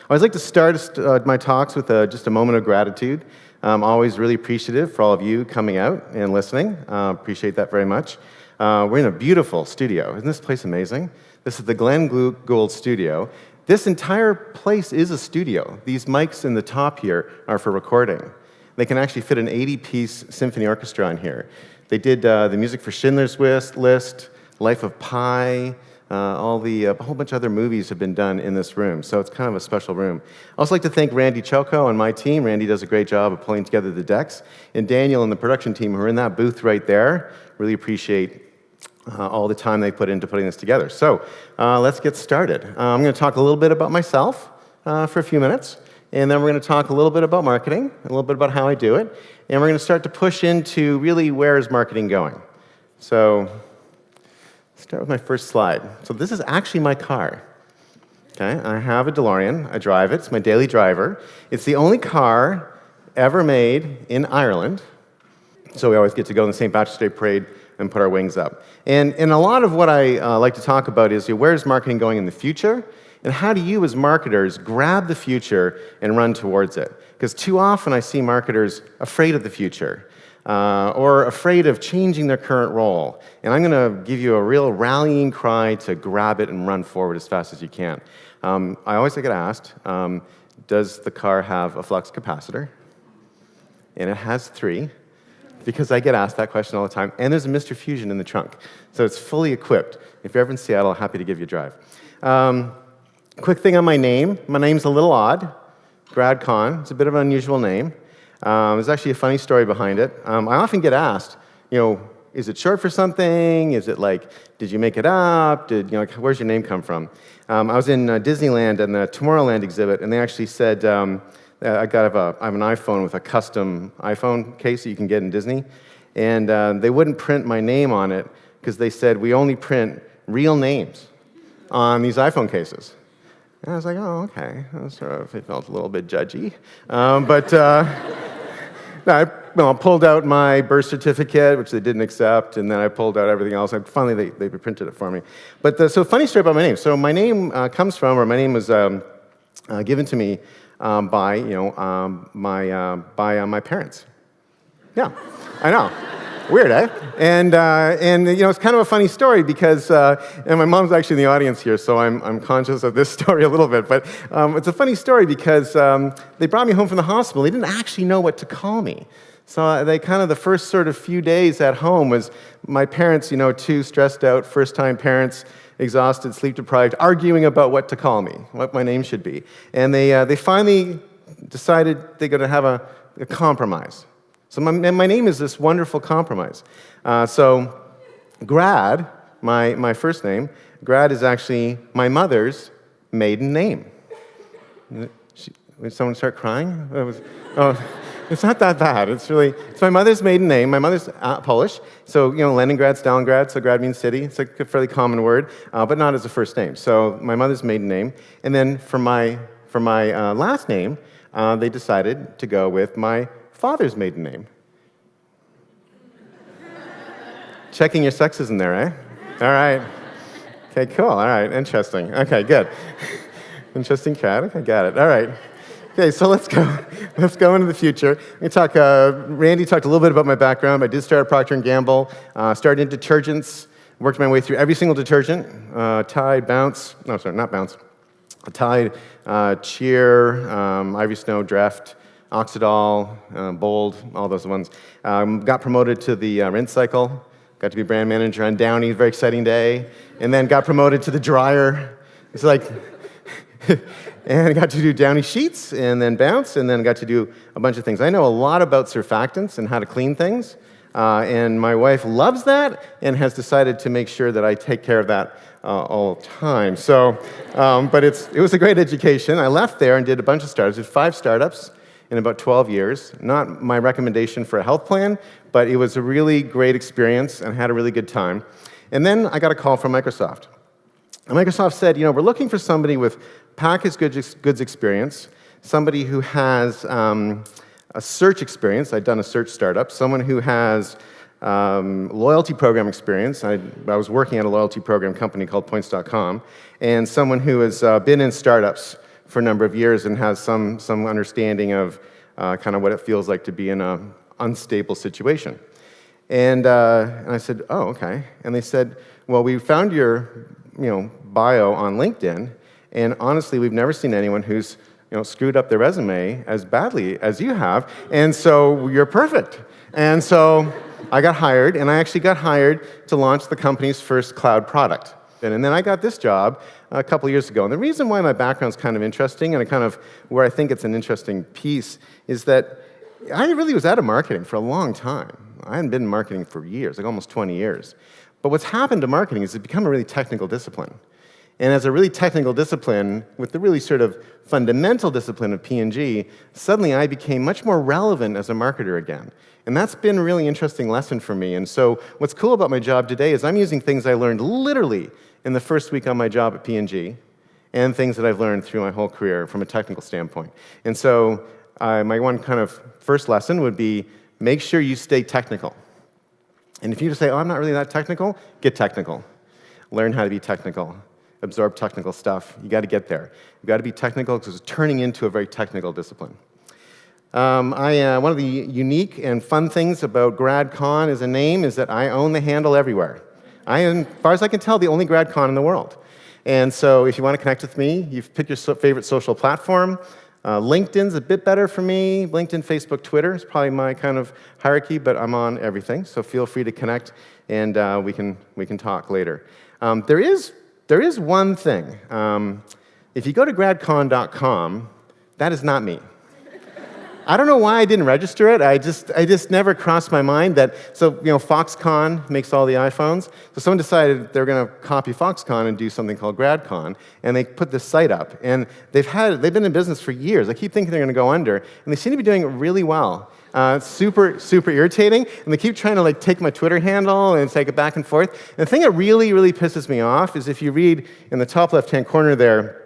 I always like to start my talks with just a moment of gratitude. I'm always really appreciative for all of you coming out and listening. Appreciate that very much. We're in a beautiful studio. Isn't this place amazing? This is the Glenn Gould studio. This entire place is a studio. These mics in the top here are for recording. They can actually fit an 80-piece symphony orchestra in here. They did the music for Schindler's List, Life of Pi, a whole bunch of other movies have been done in this room, so it's kind of a special room. I also like to thank Randy Choco and my team. Randy does a great job of pulling together the decks, and Daniel and the production team who are in that booth right there. Really appreciate all the time they put into putting this together. So let's get started. I'm going to talk a little bit about myself for a few minutes, and then we're going to talk a little bit about marketing, a little bit about how I do it, and we're going to start to push into really where is marketing going. So start with my first slide. So this is actually my car. Okay, I have a DeLorean. I drive it. It's my daily driver. It's the only car ever made in Ireland. So we always get to go in the St. Patrick's Day parade and put our wings up. And a lot of what I like to talk about is where is marketing going in the future, and how do you as marketers grab the future and run towards it? Because too often I see marketers afraid of the future. Or afraid of changing their current role. And I'm going to give you a real rallying cry to grab it and run forward as fast as you can. I always get asked, does the car have a flux capacitor? And it has 3, because I get asked that question all the time. And there's a Mr. Fusion in the trunk. So it's fully equipped. If you're ever in Seattle, happy to give you a drive. Quick thing on my name. My name's a little odd. Grad Conn. It's a bit of an unusual name. There's actually a funny story behind it. I often get asked, is it short for something? Is it like, did you make it up? Where's your name come from? I was in Disneyland and the Tomorrowland exhibit, and they actually said, I have an iPhone with a custom iPhone case that you can get in Disney, and they wouldn't print my name on it because they said, we only print real names on these iPhone cases. And I was like, oh, okay. It felt a little bit judgy. I pulled out my birth certificate, which they didn't accept, and then I pulled out everything else. And finally, they printed it for me. So funny story about my name. So my name comes from, or my name was given to me by my parents. Yeah, I know. Weird, eh? And it's kind of a funny story because, and my mom's actually in the audience here, so I'm conscious of this story a little bit. But it's a funny story because they brought me home from the hospital. They didn't actually know what to call me. So the first sort of few days at home was my parents, 2 stressed out, first-time parents, exhausted, sleep-deprived, arguing about what to call me, what my name should be. And they finally decided they're going to have a compromise. So my name is this wonderful compromise. So Grad, my first name, Grad is actually my mother's maiden name. Did someone start crying? It's not that bad. It's my mother's maiden name. My mother's Polish, so Leningrad, Stalingrad, so grad means city. It's a fairly common word, but not as a first name. So my mother's maiden name, and then for my last name, they decided to go with my father's maiden name. Checking your sexism there, eh? All right. Okay, cool. All right, interesting. Okay, good. Interesting cat. Okay, got it. All right. Okay, so let's go. Let's go into the future. Randy talked a little bit about my background. I did start at Procter & Gamble, started in detergents, worked my way through every single detergent, Tide, Bounce, no, sorry, not Bounce, Tide, Cheer, Ivy Snow, Dreft, Oxidol, Bold, all those ones. Got promoted to the rinse cycle, got to be brand manager on Downy, very exciting day, and then got promoted to the dryer. It's like, and I got to do Downy sheets, and then Bounce, and then got to do a bunch of things. I know a lot about surfactants and how to clean things, and my wife loves that and has decided to make sure that I take care of that all the time. So, but it was a great education. I left there and did a bunch of startups. I did 5 startups in about 12 years. Not my recommendation for a health plan, but it was a really great experience and had a really good time. And then I got a call from Microsoft. And Microsoft said, we're looking for somebody with packaged goods experience, somebody who has a search experience. I'd done a search startup. Someone who has loyalty program experience. I was working at a loyalty program company called Points.com. And someone who has been in startups for a number of years and has some understanding of kind of what it feels like to be in an unstable situation. And I said, oh, okay. And they said, well, we found your bio on LinkedIn, and honestly, we've never seen anyone who's screwed up their resume as badly as you have, and so you're perfect. And so I got hired, and I actually got hired to launch the company's first cloud product. And then I got this job a couple years ago. And the reason why my background's kind of interesting, and kind of where I think it's an interesting piece, is that I really was out of marketing for a long time. I hadn't been in marketing for years, like almost 20 years. But what's happened to marketing is it's become a really technical discipline. And as a really technical discipline, with the really sort of fundamental discipline of P&G, suddenly I became much more relevant as a marketer again. And that's been a really interesting lesson for me. And so what's cool about my job today is I'm using things I learned literally in the first week on my job at P&G and things that I've learned through my whole career from a technical standpoint. And so my one kind of first lesson would be make sure you stay technical. And if you just say, oh, I'm not really that technical, get technical. Learn how to be technical. Absorb technical stuff. You got to get there. You got to be technical because it's turning into a very technical discipline. One of the unique and fun things about Grad Conn as a name is that I own the handle everywhere. I am, as far as I can tell, the only Grad Conn in the world. And so if you want to connect with me, you pick your favorite social platform. LinkedIn's a bit better for me. LinkedIn, Facebook, Twitter is probably my kind of hierarchy, but I'm on everything. So feel free to connect, and we can talk later. There is one thing. If you go to gradconn.com, that is not me. I don't know why I didn't register it. I just never crossed my mind that, so, Foxconn makes all the iPhones. So someone decided they're going to copy Foxconn and do something called Grad Conn, and they put this site up. And they've been in business for years. I keep thinking they're going to go under, and they seem to be doing it really well. It's super irritating, and they keep trying to take my Twitter handle and take it back and forth. And the thing that really pisses me off is if you read in the top left-hand corner there,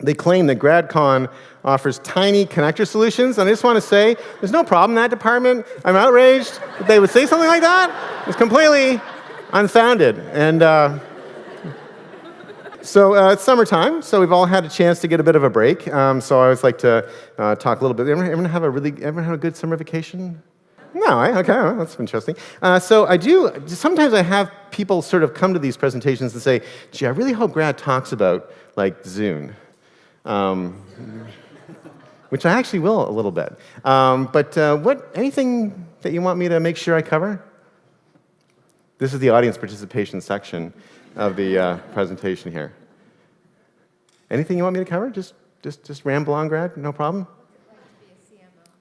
they claim that Grad Conn offers tiny connector solutions, and I just want to say, there's no problem in that department. I'm outraged that they would say something like that. It's completely unfounded. And so it's summertime, so we've all had a chance to get a bit of a break. So I always like to talk a little bit. Everyone have a good summer vacation? No, okay, well, that's interesting. So I do, sometimes I have people sort of come to these presentations and say, gee, I really hope Grad talks about, Zune. Which I actually will a little bit. But anything that you want me to make sure I cover? This is the audience participation section of the presentation here. Anything you want me to cover? Just ramble on, Grad, no problem?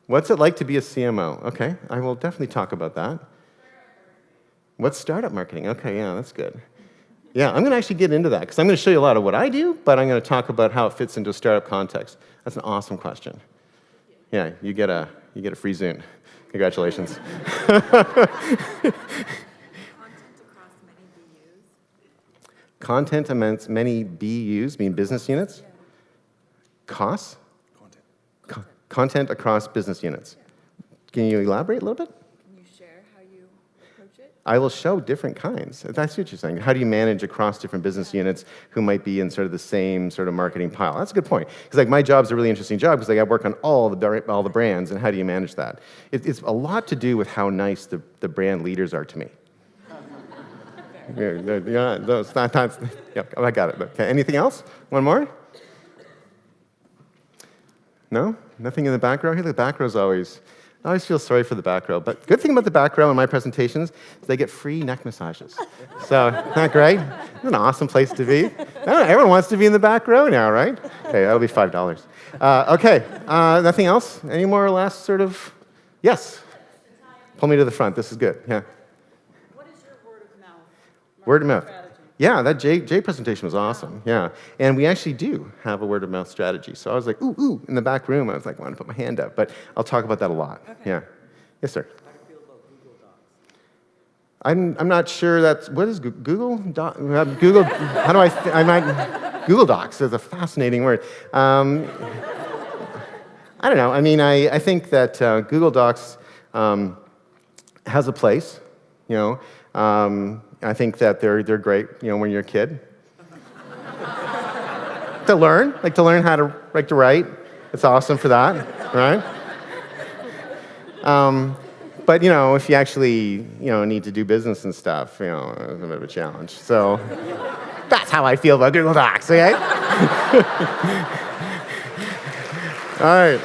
What's it like to be a CMO? Okay, I will definitely talk about that. What's startup marketing? Okay, yeah, that's good. Yeah, I'm going to actually get into that, because I'm going to show you a lot of what I do, but I'm going to talk about how it fits into a startup context. That's an awesome question. Yeah, you get a free Zune. Congratulations. Content amongst many BUs, mean business units? Costs? Content across business units. Can you elaborate a little bit? I will show different kinds. That's what you're saying. How do you manage across different business units who might be in sort of the same sort of marketing pile? That's a good point. Because my job's a really interesting job because I work on all the brands, and how do you manage that? It's a lot to do with how nice the brand leaders are to me. Yeah, I got it. Okay, anything else? One more? No? Nothing in the back row here? The back row's always... I always feel sorry for the back row, but good thing about the back row in my presentations is they get free neck massages. So, isn't that great? It's an awesome place to be. Everyone wants to be in the back row now, right? Okay, that'll be $5. Okay, nothing else? Any more last sort of? Yes? Pull me to the front. This is good. Yeah. What is your word of mouth? Word of mouth. Yeah, that Jay presentation was awesome. Yeah, and we actually do have a word of mouth strategy. So I was like, ooh, in the back room. I was like, I want to put my hand up, but I'll talk about that a lot. Okay. Yeah. Yes, sir. How do you feel about Google Docs? I'm not sure what is Google Doc? Google. How do Google Docs is a fascinating word. I don't know. I mean, I think that Google Docs has a place. I think that they're great, when you're a kid. to learn, how to write. It's awesome for that, right? But if you actually need to do business and stuff, it's a bit of a challenge. So that's how I feel about Google Docs. Okay. All right.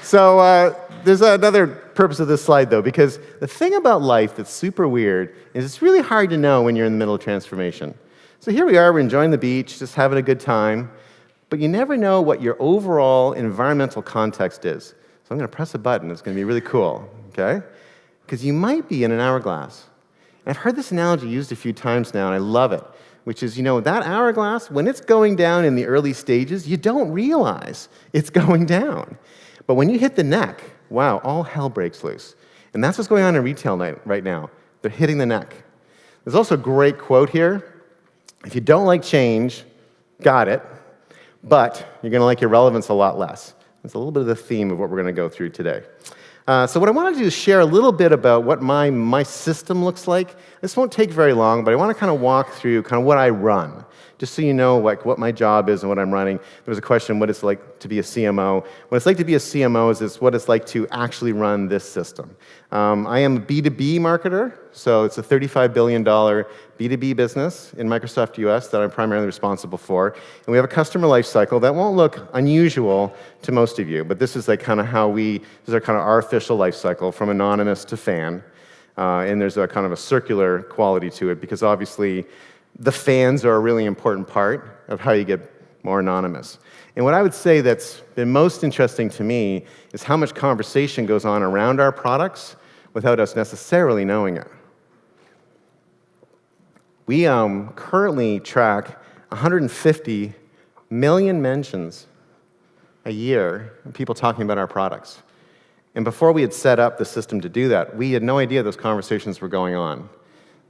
So there's another purpose of this slide, though, because the thing about life that's super weird is it's really hard to know when you're in the middle of transformation. So here we are, we're enjoying the beach, just having a good time, but you never know what your overall environmental context is. So I'm going to press a button. It's going to be really cool, okay? Because you might be in an hourglass. And I've heard this analogy used a few times now, and I love it, which is, that hourglass, when it's going down in the early stages, you don't realize it's going down. But when you hit the neck, wow, all hell breaks loose. And that's what's going on in retail right now. They're hitting the neck. There's also a great quote here. If you don't like change, got it, but you're going to like your relevance a lot less. It's a little bit of the theme of what we're going to go through today. So what I want to do is share a little bit about what my system looks like. This won't take very long, but I want to kind of walk through kind of what I run, just so you know what my job is and what I'm running. There was a question, what it's like to be a CMO. What it's like to be a CMO is what it's like to actually run this system. I am a B2B marketer, so it's a $35 billion B2B business in Microsoft US that I'm primarily responsible for. And we have a customer life cycle that won't look unusual to most of you, but this is like kind of this is our official life cycle from anonymous to fan. And there's a kind of a circular quality to it because obviously the fans are a really important part of how you get more anonymous. And what I would say that's been most interesting to me is how much conversation goes on around our products without us necessarily knowing it. We currently track 150 million mentions a year of people talking about our products. And before we had set up the system to do that, we had no idea those conversations were going on.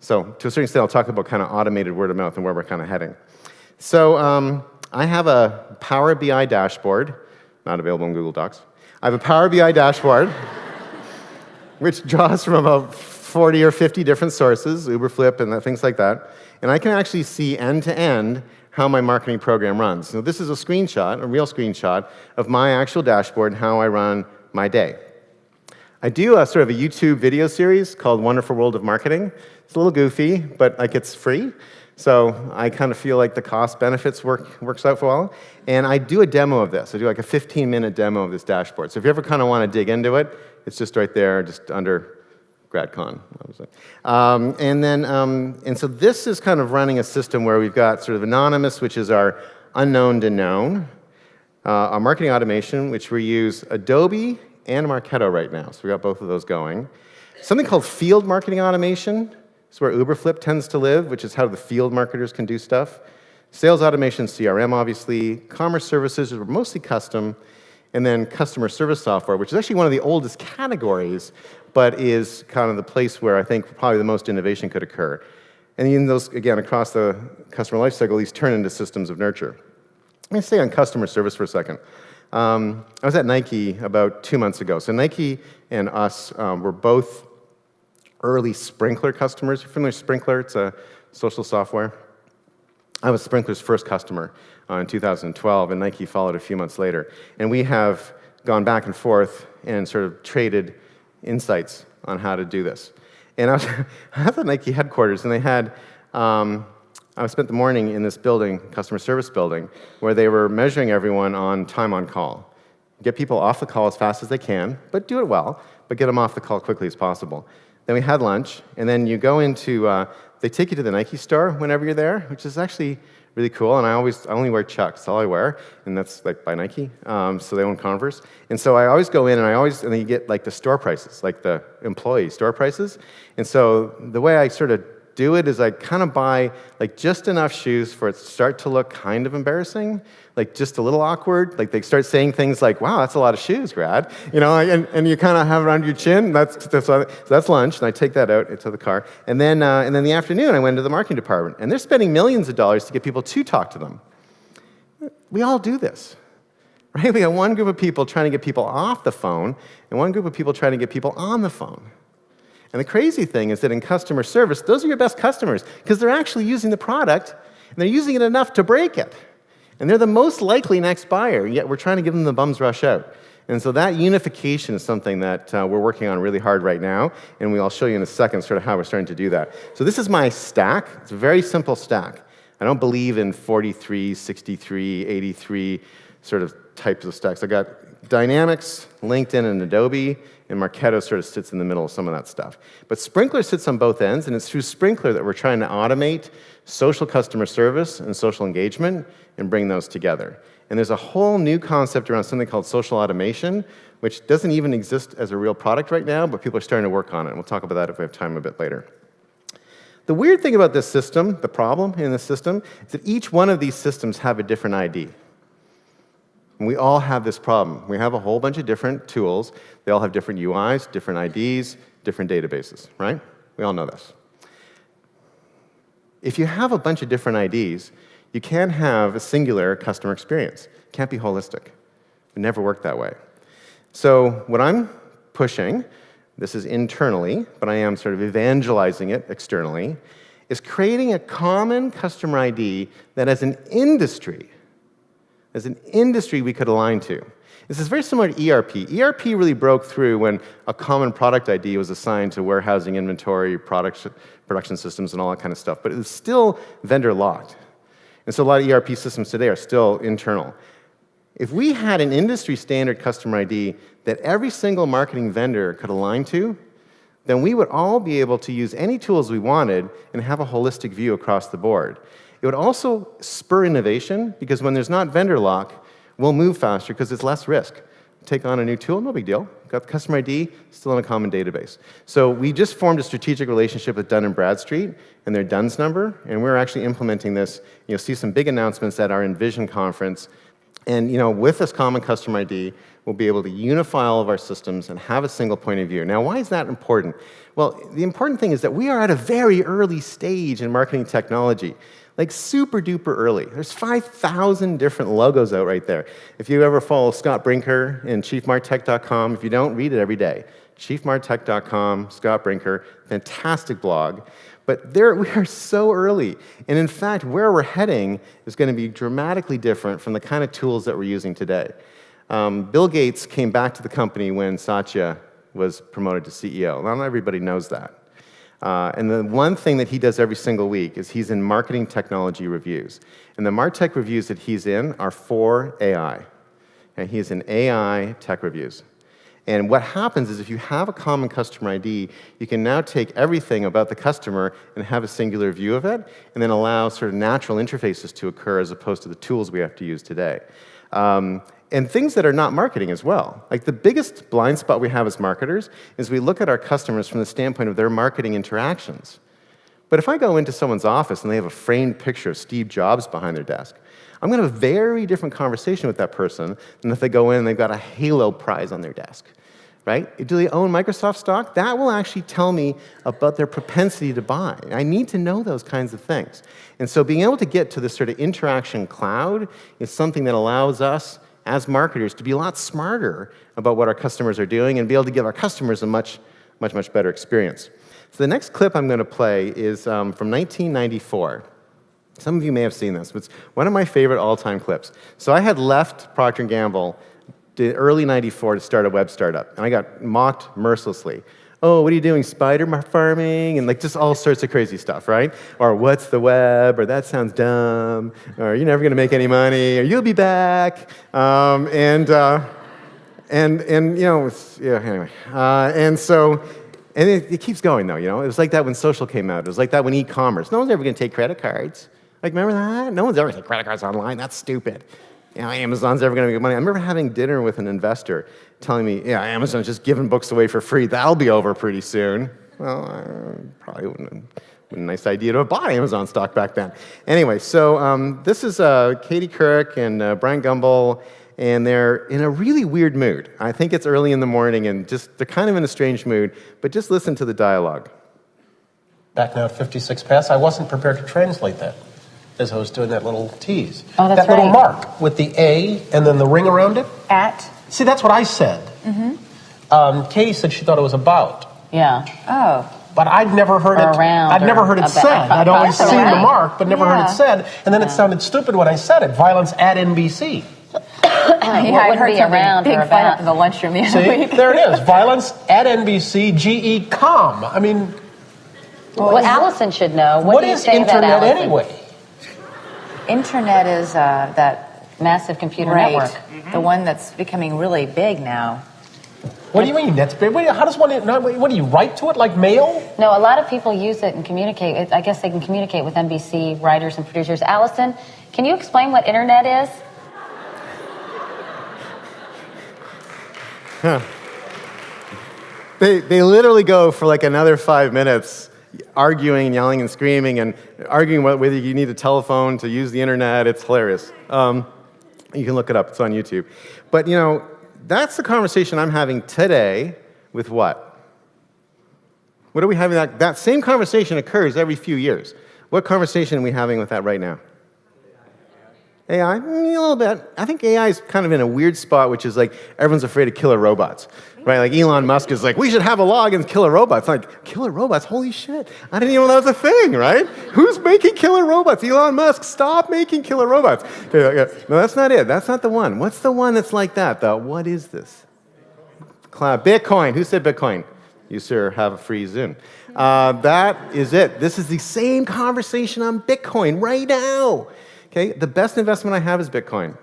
So to a certain extent, I'll talk about kind of automated word of mouth and where we're kind of heading. So I have a Power BI dashboard, not available in Google Docs. I have a Power BI dashboard, which draws from about 40 or 50 different sources, Uberflip and things like that. And I can actually see end-to-end how my marketing program runs. So this is a screenshot, a real screenshot, of my actual dashboard and how I run my day. I do a sort of a YouTube video series called Wonderful World of Marketing. It's a little goofy, but it's free. So I kind of feel like the cost benefits works out for all. And I do a demo of this. I do like a 15-minute demo of this dashboard. So if you ever kind of want to dig into it, it's just right there, just under Grad Conn, obviously. And so this is kind of running a system where we've got sort of anonymous, which is our unknown to known, our marketing automation, which we use Adobe and Marketo right now. So we got both of those going. Something called field marketing automation. It's where Uberflip tends to live, which is how the field marketers can do stuff. Sales automation, CRM, obviously. Commerce services are mostly custom. And then customer service software, which is actually one of the oldest categories, but is kind of the place where I think probably the most innovation could occur. And in those, again, across the customer lifecycle, these turn into systems of nurture. Let me stay on customer service for a second. I was at Nike about 2 months ago. So Nike and us were both early Sprinkler customers. You're familiar with Sprinkler? It's a social software. I was Sprinkler's first customer in 2012, and Nike followed a few months later. And we have gone back and forth and sort of traded insights on how to do this. And I was at the Nike headquarters, and they had, I spent the morning in this building, customer service building, where they were measuring everyone on time on call. Get people off the call as fast as they can, but do it well, but get them off the call quickly as possible. Then we had lunch, and then you go into, they take you to the Nike store whenever you're there, which is actually really cool, and I only wear Chucks, that's all I wear, and that's like by Nike, so they own Converse. And so I always go in, and then you get like the store prices, like the employee store prices. And so the way I sort of do it is I kind of buy like just enough shoes for it to start to look kind of embarrassing, like just a little awkward. Like they start saying things like, "Wow, that's a lot of shoes, Grad," and you kind of have it under your chin. So that's lunch, and I take that out into the car. And then in the afternoon, I went into the marketing department, and they're spending millions of dollars to get people to talk to them. We all do this, right? We got one group of people trying to get people off the phone, and one group of people trying to get people on the phone. And the crazy thing is that in customer service, those are your best customers because they're actually using the product And they're using it enough to break it. And they're the most likely next buyer, yet we're trying to give them the bums rush out. And so that unification is something that we're working on really hard right now, and I'll show you in a second sort of how we're starting to do that. So this is my stack. It's a very simple stack. I don't believe in 43, 63, 83 sort of types of stacks. I got Dynamics, LinkedIn, and Adobe, and Marketo sort of sits in the middle of some of that stuff. But Sprinklr sits on both ends, and it's through Sprinklr that we're trying to automate social customer service and social engagement and bring those together. And there's a whole new concept around something called social automation, which doesn't even exist as a real product right now, but people are starting to work on it. And we'll talk about that if we have time a bit later. The weird thing about this system, the problem in this system, is that each one of these systems have a different ID. And we all have this problem. We have a whole bunch of different tools. They all have different UIs, different IDs, different databases, right? We all know this. If you have a bunch of different IDs, you can't have a singular customer experience. It can't be holistic. It never worked that way. So what I'm pushing, this is internally, but I am sort of evangelizing it externally, is creating a common customer ID that as an industry we could align to. This is very similar to ERP. ERP really broke through when a common product ID was assigned to warehousing, inventory, production systems, and all that kind of stuff. But it was still vendor locked. And so a lot of ERP systems today are still internal. If we had an industry standard customer ID that every single marketing vendor could align to, then we would all be able to use any tools we wanted and have a holistic view across the board. It would also spur innovation, because when there's not vendor lock, we'll move faster because it's less risk. Take on a new tool, no big deal. Got the customer ID, still in a common database. So we just formed a strategic relationship with Dun & Bradstreet and their DUNS number, and we're actually implementing this. You'll see some big announcements at our Envision conference. And with this common customer ID, we'll be able to unify all of our systems and have a single point of view. Now, why is that important? Well, the important thing is that we are at a very early stage in marketing technology. Like super duper early. There's 5,000 different logos out right there. If you ever follow Scott Brinker and chiefmartech.com, if you don't, read it every day. chiefmartech.com, Scott Brinker, fantastic blog. But we are so early. And in fact, where we're heading is going to be dramatically different from the kind of tools that we're using today. Bill Gates came back to the company when Satya was promoted to CEO. Not everybody knows that. And the one thing that he does every single week is he's in marketing technology reviews. And the MarTech reviews that he's in are for AI. And he's in AI tech reviews. And what happens is if you have a common customer ID, you can now take everything about the customer and have a singular view of it, and then allow sort of natural interfaces to occur as opposed to the tools we have to use today. And things that are not marketing as well. Like the biggest blind spot we have as marketers is we look at our customers from the standpoint of their marketing interactions. But if I go into someone's office and they have a framed picture of Steve Jobs behind their desk, I'm going to have a very different conversation with that person than if they go in and they've got a Halo prize on their desk. Right? Do they own Microsoft stock? That will actually tell me about their propensity to buy. I need to know those kinds of things. And so being able to get to this sort of interaction cloud is something that allows us as marketers to be a lot smarter about what our customers are doing and be able to give our customers a much better experience. So the next clip I'm going to play is from 1994. Some of you may have seen this. It's one of my favorite all-time clips. So I had left Procter & Gamble early '94 to start a web startup, and I got mocked mercilessly. Oh, what are you doing, spider farming? And like just all sorts of crazy stuff, right? Or what's the web? Or that sounds dumb. Or you're never going to make any money. Or you'll be back. Anyway. And it keeps going though. It was like that when social came out. It was like that when e-commerce. No one's ever going to take credit cards. Like remember that? No one's ever taking credit cards online. That's stupid. Amazon's ever going to make money. I remember having dinner with an investor telling me, yeah, Amazon's just giving books away for free. That'll be over pretty soon. Well, probably wouldn't have been a nice idea to have bought Amazon stock back then. Anyway, so this is Katie Couric and Brian Gumbel, and they're in a really weird mood. I think it's early in the morning, and they're kind of in a strange mood, but just listen to the dialogue. Back now at 56 past, I wasn't prepared to translate that as I was doing that little tease. Oh, that's that little mark with the A and then the ring around it. At? See, that's what I said. Mm-hmm. Katie said she thought it was about. Yeah. Oh. but I'd never heard it. Around I'd never or heard it about- said. I'd always Around. seen the mark, but never heard Yeah. it said. And then it sounded stupid when I said it. Violence at NBC. What would be around big or fight about? up in the lunchroom the other See, week. there it is. Violence at NBC. GE com. I mean, Well, Allison should know. What do you is say to that, internet Allison? anyway? Internet is that Massive computer right, network. the one that's becoming really big now. What do you mean? That's big. How does one? What do you write to it like mail? No, a lot of people use it and communicate. I guess they can communicate with NBC writers and producers. Allison, can you explain what internet is? They literally go for like another 5 minutes arguing and yelling and screaming and arguing whether you need a telephone to use the internet. It's hilarious. You can look it up. It's on YouTube. But, you know, that's the conversation I'm having today with what? What are we having? That same conversation occurs every few years. What conversation are we having with that right now? AI? A little bit. I think AI is kind of in a weird spot, which is like everyone's afraid of killer robots, right? Like Elon Musk is like, we should have a law against killer robots. Like, killer robots? Holy shit. I didn't even know that was a thing, right? Who's making killer robots? Elon Musk, stop making killer robots. Okay, no, that's not it. That's not the one. What's the one that's like that, though? What is this? Cloud. Bitcoin. Who said Bitcoin? You, sir, have a free Zoom. That is it. This is the same conversation on Bitcoin right now. Okay, the best investment I have is Bitcoin.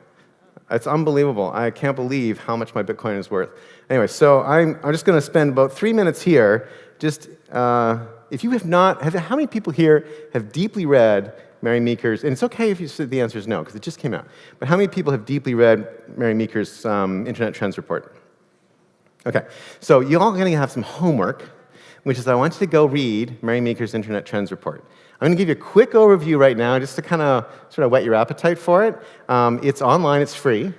It's unbelievable. I can't believe how much my Bitcoin is worth. Anyway, so I'm just going to spend about 3 minutes here. Just if you have not, how many people here have deeply read Mary Meeker's? And it's okay if you said the answer is no, because it just came out. But how many people have deeply read Mary Meeker's Internet Trends Report? Okay, so you're all going to have some homework, which is I want you to go read Mary Meeker's Internet Trends Report. I'm going to give you a quick overview right now, just to kind of sort of whet your appetite for it. It's online, it's free.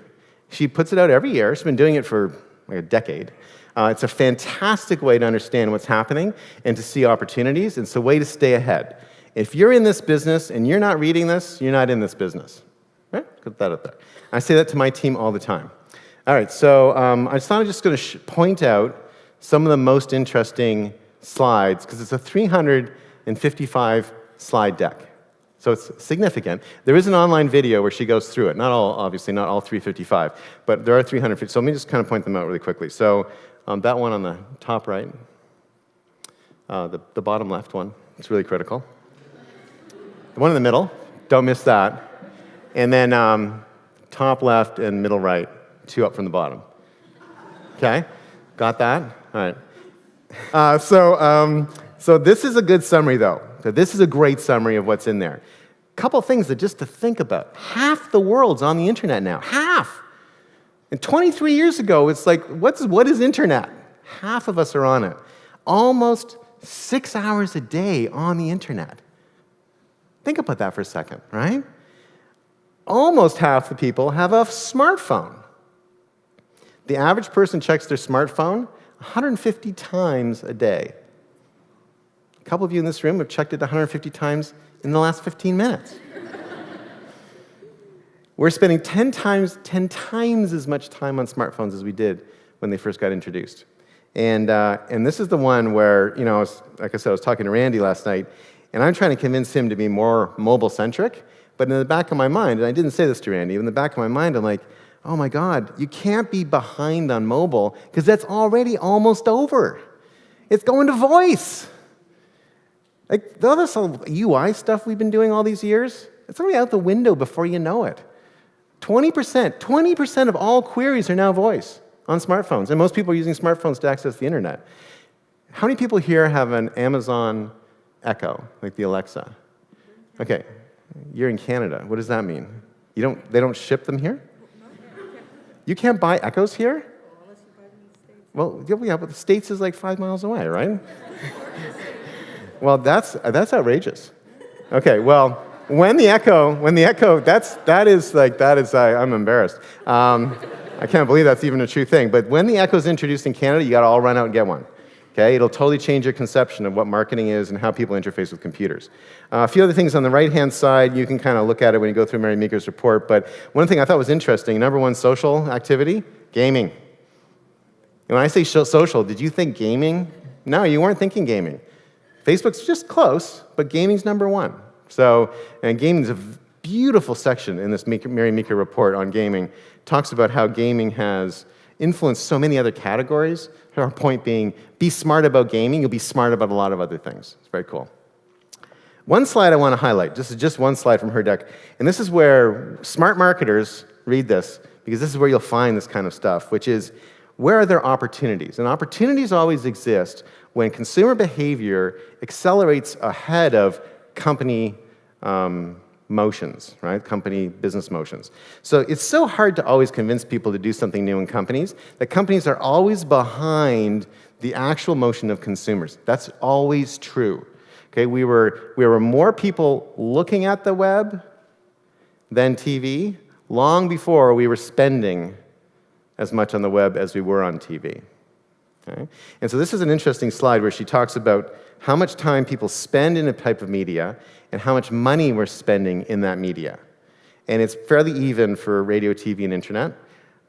She puts it out every year. She's been doing it for like a decade. It's a fantastic way to understand what's happening and to see opportunities. It's a way to stay ahead. If you're in this business and you're not reading this, you're not in this business. Right? Put that out there. I say that to my team all the time. All right, so I thought I'm just going to point out some of the most interesting slides, because it's a 355 slide deck. So it's significant. There is an online video where she goes through it. Not all, obviously, not all 355, but there are 350. So let me just kind of point them out really quickly. So that one on the top right, the bottom left one, it's really critical. The one in the middle, don't miss that. And then top left and middle right, two up from the bottom. Okay, got that? All right. So this is a good summary, though. So this is a great summary of what's in there. Couple things that just to think about. Half the world's on the internet now. Half. And 23 years ago, it's like, what is internet? Half of us are on it. Almost 6 hours a day on the internet. Think about that for a second, right? Almost half the people have a smartphone. The average person checks their smartphone 150 times a day. A couple of you in this room have checked it 150 times in the last 15 minutes. We're spending 10 times as much time on smartphones as we did when they first got introduced. And this is the one where, you know, like I said, I was talking to Randy last night, and I'm trying to convince him to be more mobile-centric, but in the back of my mind, and I didn't say this to Randy, in the back of my mind, I'm like, oh my God, you can't be behind on mobile, because that's already almost over. It's going to voice. Like, all this UI stuff we've been doing all these years, it's already out the window before you know it. 20% of all queries are now voice on smartphones, and most people are using smartphones to access the internet. How many people here have an Amazon Echo, like the Alexa? Okay, you're in Canada. What does that mean? They don't ship them here? You can't buy Echoes here? Well, yeah, but the States is like 5 miles away, right? Well, that's outrageous. Okay, well, when the Echo, I'm embarrassed. I can't believe that's even a true thing. But when the Echo's introduced in Canada, you got to all run out and get one. Okay, it'll totally change your conception of what marketing is and how people interface with computers. A few other things on the right-hand side, you can kind of look at it when you go through Mary Meeker's report. But one thing I thought was interesting, number one social activity, gaming. And when I say social, did you think gaming? No, you weren't thinking gaming. Facebook's just close, but gaming's number one. So, and gaming's a beautiful section in this Mary Meeker report on gaming. Talks about how gaming has influenced so many other categories. Her point being, be smart about gaming, you'll be smart about a lot of other things. It's very cool. One slide I want to highlight, this is just one slide from her deck, and this is where smart marketers read this, because this is where you'll find this kind of stuff, which is, where are there opportunities? And opportunities always exist when consumer behavior accelerates ahead of company motions, right? Company business motions. So it's so hard to always convince people to do something new in companies, that companies are always behind the actual motion of consumers. That's always true. Okay, we were more people looking at the web than TV long before we were spending as much on the web as we were on TV. Okay? And so this is an interesting slide where she talks about how much time people spend in a type of media and how much money we're spending in that media. And it's fairly even for radio, TV, and internet.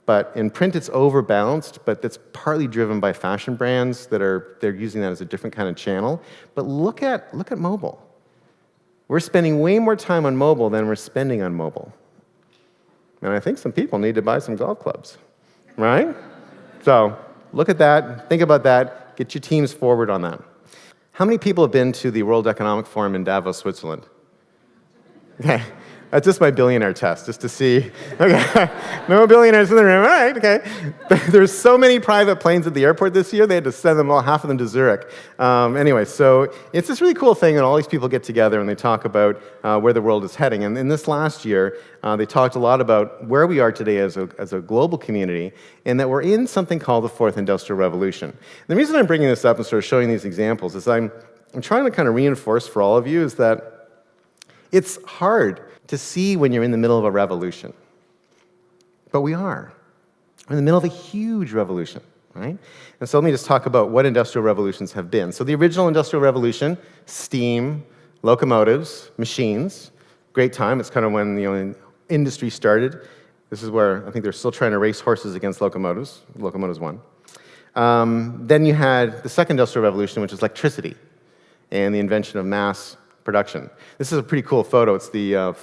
But in print, it's overbalanced, but that's partly driven by fashion brands they're using that as a different kind of channel. But look at mobile. We're spending way more time on mobile than we're spending on mobile. And I think some people need to buy some golf clubs, right? So look at that, think about that, get your teams forward on that. How many people have been to the World Economic Forum in Davos, Switzerland? Okay. That's just my billionaire test, just to see. Okay, no billionaires in the room. All right, okay. There's so many private planes at the airport this year, they had to send them all, half of them to Zurich. Anyway, so it's this really cool thing, and all these people get together and they talk about where the world is heading. And in this last year, they talked a lot about where we are today as a global community, and that we're in something called the Fourth Industrial Revolution. And the reason I'm bringing this up and sort of showing these examples is I'm trying to kind of reinforce for all of you is that it's hard to see when you're in the middle of a revolution. But we are. We're in the middle of a huge revolution, right? And so let me just talk about what industrial revolutions have been. So the original industrial revolution, steam, locomotives, machines, great time. It's kind of when the industry started. This is where I think they're still trying to race horses against locomotives. Locomotives won. Then you had the second industrial revolution, which is electricity and the invention of mass production. This is a pretty cool photo. It's the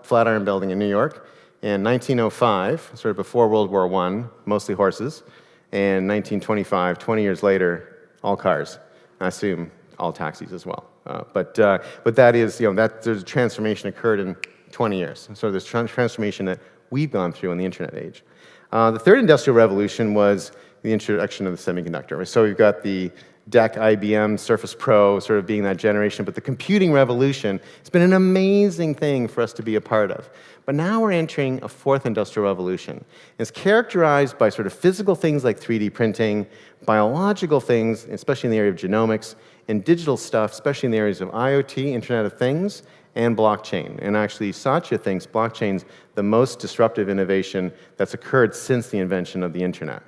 Flatiron Building in New York in 1905, sort of before World War I, mostly horses, and 1925, 20 years later, all cars. I assume all taxis as well. But that is, there's a transformation occurred in 20 years. So there's transformation that we've gone through in the internet age. The third industrial revolution was the introduction of the semiconductor. So we've got the DEC, IBM, Surface Pro sort of being that generation, but the computing revolution has been an amazing thing for us to be a part of. But now we're entering a fourth industrial revolution. It's characterized by sort of physical things like 3D printing, biological things, especially in the area of genomics, and digital stuff, especially in the areas of IoT, Internet of Things, and blockchain. And actually, Satya thinks blockchain's the most disruptive innovation that's occurred since the invention of the internet.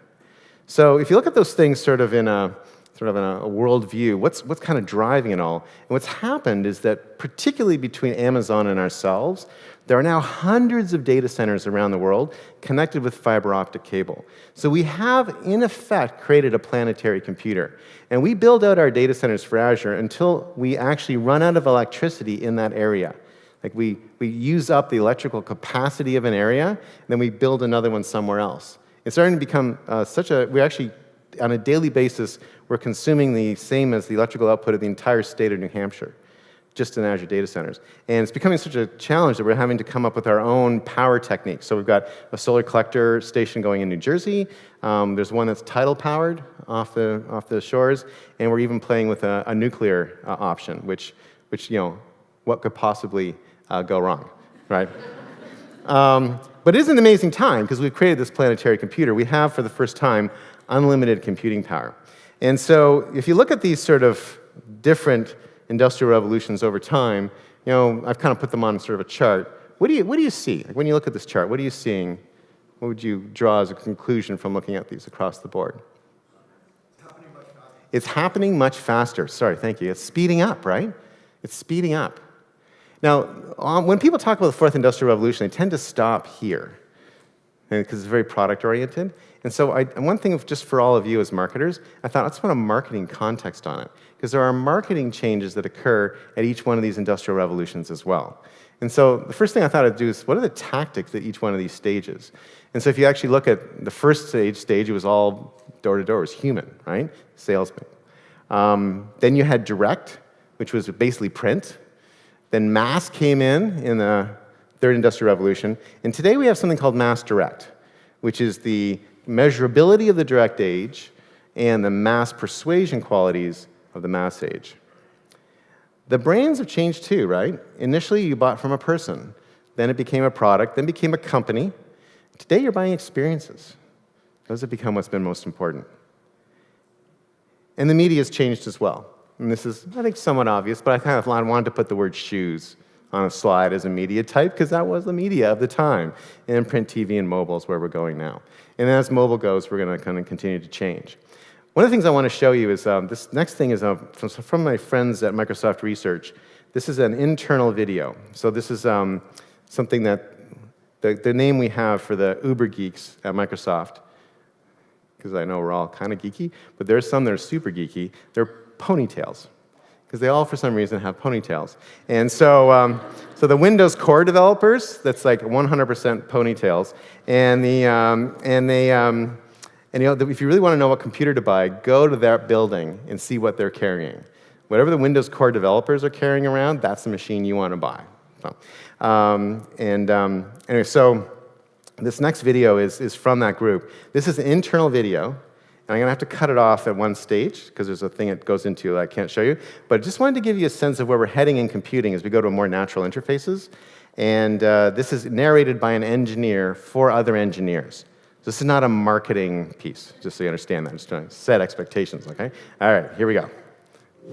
So if you look at those things sort of in a world view, what's kind of driving it all? And what's happened is that, particularly between Amazon and ourselves, there are now hundreds of data centers around the world connected with fiber optic cable. So we have, in effect, created a planetary computer. And we build out our data centers for Azure until we actually run out of electricity in that area. Like we use up the electrical capacity of an area, and then we build another one somewhere else. It's starting to become we actually, on a daily basis, we're consuming the same as the electrical output of the entire state of New Hampshire, just in Azure data centers. And it's becoming such a challenge that we're having to come up with our own power techniques. So we've got a solar collector station going in New Jersey. There's one that's tidal powered off the shores, and we're even playing with a nuclear option, which what could possibly go wrong, right? But it is an amazing time because we've created this planetary computer. We have, for the first time, unlimited computing power. And so if you look at these sort of different industrial revolutions over time, I've kind of put them on sort of a chart. What do you see? Like when you look at this chart, what are you seeing? What would you draw as a conclusion from looking at these across the board? It's happening much faster. Sorry, thank you. It's speeding up, right? It's speeding up. Now, when people talk about the fourth industrial revolution, they tend to stop here because it's very product-oriented. And so one thing just for all of you as marketers, I thought, let's put a marketing context on it. because there are marketing changes that occur at each one of these industrial revolutions as well. And so the first thing I thought I'd do is, what are the tactics at each one of these stages? And so if you actually look at the first stage, it was all door-to-door, it was human, right? Salesman. Then you had direct, which was basically print. Then mass came in the third industrial revolution. And today we have something called mass direct, which is the measurability of the direct age and the mass persuasion qualities of the mass age. The brands have changed too, right? Initially, you bought from a person. Then it became a product, then became a company. Today, you're buying experiences. Those have become what's been most important. And the media has changed as well. And this is, I think, somewhat obvious, but I kind of wanted to put the word shoes on a slide as a media type, because that was the media of the time. And print, TV, and mobile is where we're going now. And as mobile goes, we're going to kind of continue to change. One of the things I want to show you is, this next thing is from my friends at Microsoft Research. This is an internal video. So this is something that, the name we have for the Uber geeks at Microsoft, because I know we're all kind of geeky, but there's some that are super geeky. They're ponytails, because they all, for some reason, have ponytails. And so, so the Windows core developers, that's like 100% ponytails. And if you really want to know what computer to buy, go to that building and see what they're carrying. Whatever the Windows core developers are carrying around, that's the machine you want to buy. So, anyway, so this next video is from that group. This is an internal video. And I'm going to have to cut it off at one stage, because there's a thing it goes into that I can't show you. But I just wanted to give you a sense of where we're heading in computing as we go to more natural interfaces. And this is narrated by an engineer for other engineers. This is not a marketing piece, just so you understand that. I'm just trying to set expectations, okay? All right, here we go.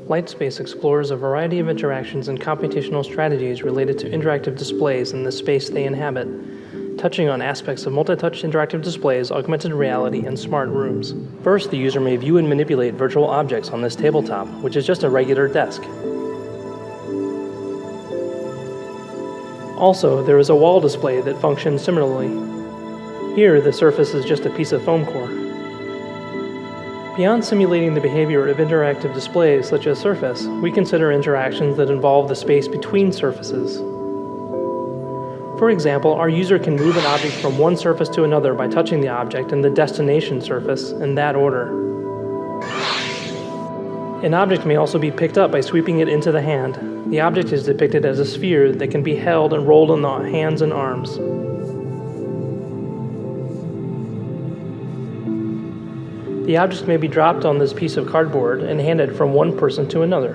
Lightspace explores a variety of interactions and computational strategies related to interactive displays and the space they inhabit, touching on aspects of multi-touch interactive displays, augmented reality, and smart rooms. First, the user may view and manipulate virtual objects on this tabletop, which is just a regular desk. Also, there is a wall display that functions similarly. Here, the surface is just a piece of foam core. Beyond simulating the behavior of interactive displays such as Surface, we consider interactions that involve the space between surfaces. For example, our user can move an object from one surface to another by touching the object and the destination surface in that order. An object may also be picked up by sweeping it into the hand. The object is depicted as a sphere that can be held and rolled in the hands and arms. The object may be dropped on this piece of cardboard and handed from one person to another.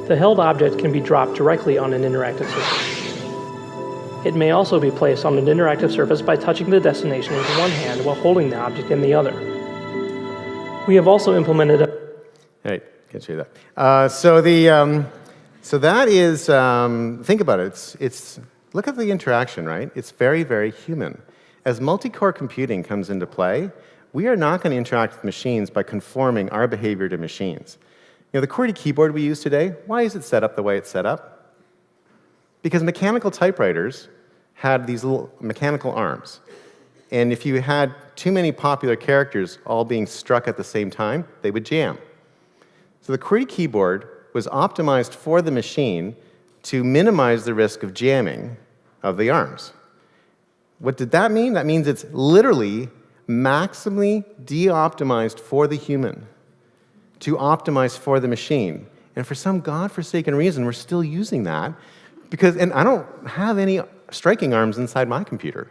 The held object can be dropped directly on an interactive surface. It may also be placed on an interactive surface by touching the destination with one hand while holding the object in the other. We have also implemented a... Hey, can't show you that. So that is, think about it. It's look at the interaction, right? It's very, very human. As multi-core computing comes into play, we are not going to interact with machines by conforming our behavior to machines. You know, the QWERTY keyboard we use today, why is it set up the way it's set up? Because mechanical typewriters had these little mechanical arms. And if you had too many popular characters all being struck at the same time, they would jam. So the QWERTY keyboard was optimized for the machine to minimize the risk of jamming of the arms. What did that mean? That means it's literally maximally de-optimized for the human to optimize for the machine. And for some godforsaken reason, we're still using that because, and I don't have any striking arms inside my computer,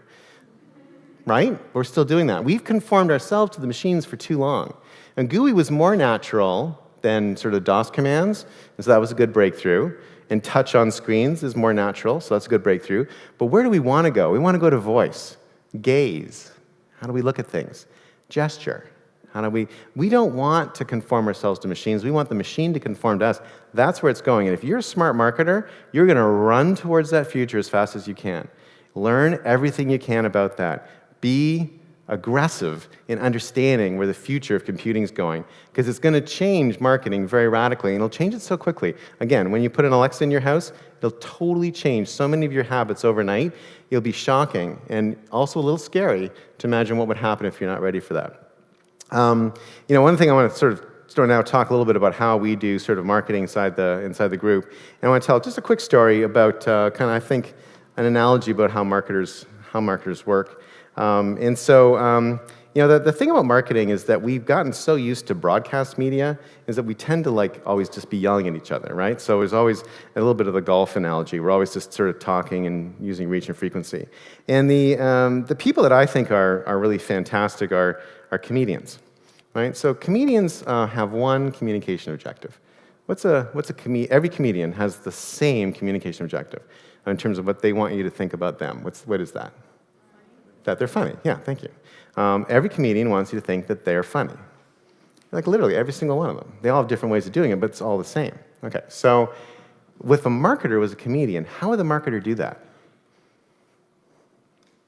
right? We're still doing that. We've conformed ourselves to the machines for too long. And GUI was more natural than sort of DOS commands, and so that was a good breakthrough. And touch on screens is more natural, so that's a good breakthrough. But where do we want to go? We want to go to voice, gaze. How do we look at things? Gesture. How do we don't want to conform ourselves to machines. We want the machine to conform to us. That's where it's going. And if you're a smart marketer, you're going to run towards that future as fast as you can. Learn everything you can about that. Be aggressive in understanding where the future of computing is going, because it's going to change marketing very radically, and it'll change it so quickly. Again, when you put an Alexa in your house, it'll totally change so many of your habits overnight. It'll be shocking and also a little scary to imagine what would happen if you're not ready for that. One thing I want to sort of now talk a little bit about how we do sort of marketing inside the group, and I want to tell just a quick story about I think an analogy about how marketers work. The thing about marketing is that we've gotten so used to broadcast media is that we tend to always just be yelling at each other, right? So there's always a little bit of the golf analogy. We're always just sort of talking and using reach and frequency. And the people that I think are really fantastic are comedians, right? So comedians have one communication objective. Every comedian has the same communication objective in terms of what they want you to think about them. What is that? That they're funny. Yeah, thank you. Every comedian wants you to think that they're funny. Literally, every single one of them. They all have different ways of doing it, but it's all the same. Okay, so with a marketer as a comedian, how would the marketer do that?